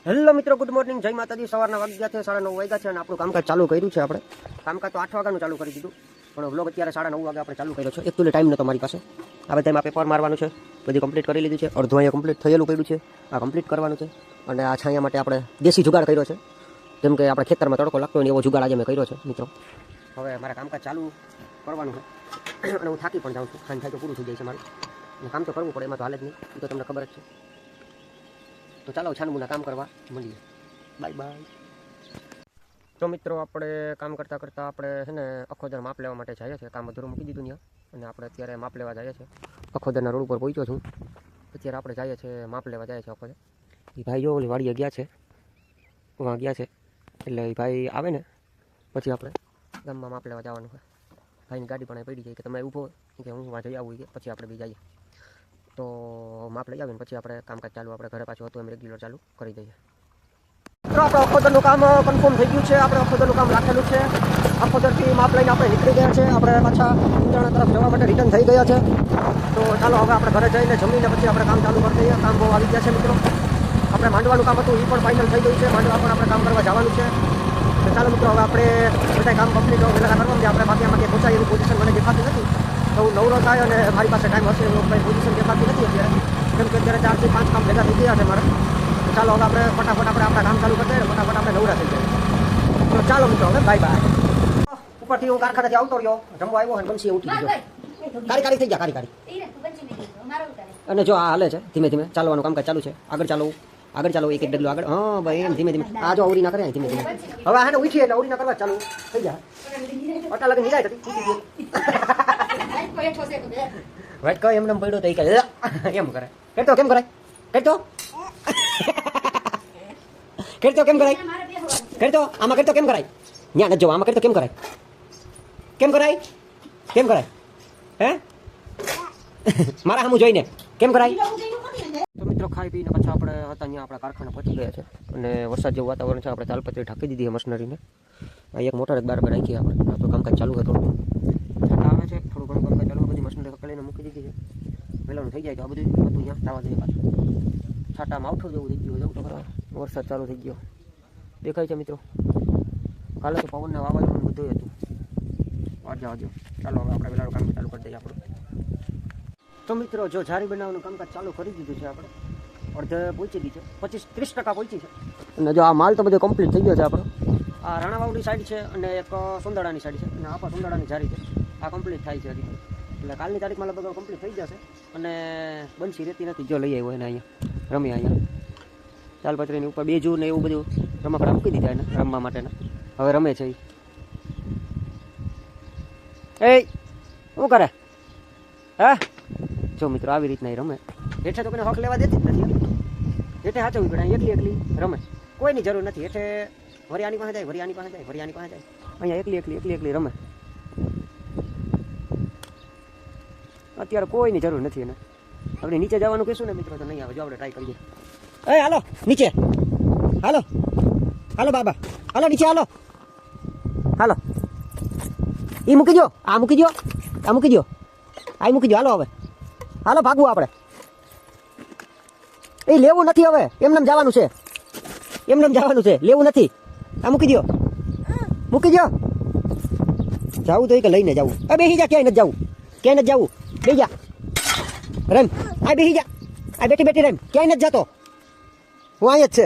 Hello મિત્રો, good morning, જય માતાજી। સવારના વાગ્યા છે 9:30 વાગ્યા છે અને આપણું કામકાજ ચાલુ કર્યું છે। આપણે કામકાજ તો 8 વાગ્યાનું ચાલુ કરી દીધું, પણ વ્લોગ અત્યારે 9:30 વાગે આપણે ચાલુ કર્યો છે। એકચ્યુઅલી ટાઈમ નહોતો મારી પાસે। આ બધામાં પેપર મારવાનું છે, બધી કમ્પ્લીટ કરી લીધું છે। અડધું અહીંયા કમ્પ્લીટ થયેલું પડ્યું છે, આ કમ્પ્લીટ કરવાનું છે। અને આ છાંયા માટે આપણે દેશી જુગાડ કર્યો છે, જેમ કે આપણે ખેતરમાં તડકો લાગતો હોય ને એવો જુગાડ આજે મેં કર્યો છે મિત્રો। હવે મારા કામકાજ ચાલુ કરવાનું છે અને હું થાકી પણ જાઉં છું, સાંજ થાય તો પૂરું થઈ જાય છે મારું, અને કામ તો કરવું પડે, એમાં તો હાલ જ નહીં, એ તો તમને ખબર જ છે। તો ચાલો છાનમુના કામ કરવા મળીએ, બાય બાય। તો મિત્રો, આપણે કામ કરતાં કરતાં આપણે છે ને અખોદર માપ લેવા માટે જઈએ છીએ। કામ અધૂરું મૂકી દીધું ત્યાં, અને આપણે અત્યારે માપ લેવા જઈએ છીએ। અખોદરના રોડ ઉપર પહોંચ્યો છું, અત્યારે આપણે જઈએ છીએ માપ લેવા જઈએ છીએ અખોદર। એ ભાઈ જો ઓલી વાડીએ ગયા છે, વहाँ ગયા છે, એટલે એ ભાઈ આવે ને પછી આપણે ગામમાં માપ લેવા જવાનું છે। ભાઈની ગાડી પણ પડી જાય કે તમે ઊભો કે હું વાં જઈ આવું, કે પછી આપણે બી જઈએ તો માપ લઈ આવીને પછી આપણે કામકાજ ચાલુ આપણે ઘરે પાછું હતું એમ રેગ્યુલર ચાલુ કરી દઈએ। મિત્રો, આપણે અખોદરનું કામ કન્ફર્મ થઈ ગયું છે, આપણે અખોદરનું કામ રાખેલું છે। અખોદરથી માપ લઈને આપણે નીકળી ગયા છે, આપણે પાછા ઉંજાણા તરફ જવા માટે રિટર્ન થઈ ગયા છે। તો ચાલો હવે આપણે ઘરે જઈને જમીને પછી આપણે કામ ચાલુ કરી દઈએ। કામ બહુ આવી ગયા છે મિત્રો, આપણે માંડવાનું કામ હતું એ પણ ફાઇનલ થઈ ગયું છે, માંડવા પણ આપણે કામ કરવા જવાનું છે। તો ચાલો મિત્રો, હવે આપણે બધા કામ કમ્પ્લીટ વહેલા કરવાનું છે। આપણે બાકી આમાં ક્યાંય પહોંચાય એવી પોઝિશન મને દેખાતી નથી, તો હું નવરો થાય અને મારી પાસે ટાઈમ હશે એવું કંઈ પોઝિશન દેખાતી નથી અત્યારે, કેમ કે અત્યારે 4 થી 5 કામ ભેગા થઈ ગયા છે મારે। તો ચાલો હવે આપણે ફટાફટ આપણે આપણા કામ ચાલુ કરી દઈએ, ફટાફટ આપણે નવરા થઈ જાય। તો ચાલો મિત્રો, હવે બાય બાય। ઉપરથી હું કારખાનેથી આવતો રહ્યો, જમવા આવ્યો અને બંસી ઉઠી ગયો, કારી થઈ ગયા, કારી અને જો આ હાલે છે ધીમે ધીમે, ચાલવાનું કામકાજ ચાલુ છે। આગળ ચાલો, એક ડગલું આગળ, હા ભાઈ એમ ધીમે ધીમે। આ જો અવરી ના કરે ધીમે ધીમે, હવે આને ઉઠીએ એટલે અવરી ના કરવા ચાલુ થઈ જાય। અટા લગી નિરાય હતી વાઈટ કઈ એમને પડ્યો તો એમ કરે, કરતો કેમ કરાય, કરતો કેમ કરાય, કરતો આમાં કરતો કેમ કરાય, ન્યા ન જો આમાં કરતો કેમ કરાય, કેમ કરાય હે મારા સામું જોઈને કેમ કરાય। તો મિત્રો, ખાઈ પીને પાછા આપણે હતા ત્યાં આપણા કારખાને પહોંચી ગયા છે, અને વરસાદ જેવું વાતાવરણ છે, આપણે તાલપત્રી ઢાંકી દીધી છે મશીનરીને। આ એક મોટર એક બાર રાખી આપણું કામકાજ ચાલુ હતું, છતાં આવે છે થોડું ઘણું કામકાજ ચાલુ, બધી મશીનરી પકડીને મૂકી દીધી છે, વહેલાનું થઈ જાય તો આ બધું હતું ત્યાં જવા દઈએ પાછું। છાંટામાં આવઠું જેવું થઈ ગયું, જવું તો ખરા, વરસાદ ચાલુ થઈ ગયો દેખાય છે મિત્રો। કાલે તો પવનના વાવાઝોડું બધું હતું, જવા દો। ચાલો હવે આપણે વહેલાનું કામ ચાલુ કરી દઈએ આપણું। તો મિત્રો, જો જારી બનાવવાનું કામકાજ ચાલુ કરી દીધું છે, આપણે અડધે પહોંચી ગઈ છે, 25-30% પહોંચી છે, અને જો આ માલ તો બધો કમ્પ્લીટ થઈ ગયો છે આપણો। આ રાણાવાવની સાઈડ છે અને એક સુંદડાની સાઈડ છે, અને આ સુંદડાની જારી છે, આ કમ્પ્લીટ થાય છે હજી, એટલે કાલની તારીખમાં લગભગ કમ્પ્લીટ થઈ જશે। અને બંસી રહેતી નથી, જો લઈ આવ્યો એને અહીંયા રમ્યા, અહીંયા તાલપત્રીની ઉપર બેજું ને એવું બધું રમકડા મૂકી દીધા એને રમવા માટેના, હવે રમે છે એ શું કરે હા। જો મિત્રો, આવી રીતના એ રમે, હેઠે તો કોઈને હક લેવા દેતી જ નથી, હેઠે સાચવવી પડે, એકલી રમે, કોઈની જરૂર નથી। હેઠે વરિયાની પાસે જાય, વરિયાની પાસે જાય, વરિયાની પાસે જાય, અહીંયા એકલી રમે, અત્યારે કોઈની જરૂર નથી એને। આપણે નીચે જવાનું કહીશું ને મિત્રો તો નહીં આવે, જો આપણે ટ્રાય કરીએ। એ હાલો નીચે, હાલો બાબા, હાલો નીચે, હાલો એ મૂકી દો, આ મૂકી દો, આ મૂકી દો, હાલો હવે હાલો ભાગવું આપણે, એ લેવું નથી હવે, એમને જવાનું છે, લેવું નથી, આ મૂકી દો, જવું તો કે લઈને જવું, બેસી જા, ક્યાંય નથી જવું, બેસી જા રેમ, આ બેસી જા, આ બેઠી રેમ, ક્યાંય નથી જતો, હું અહીંયા જ છે।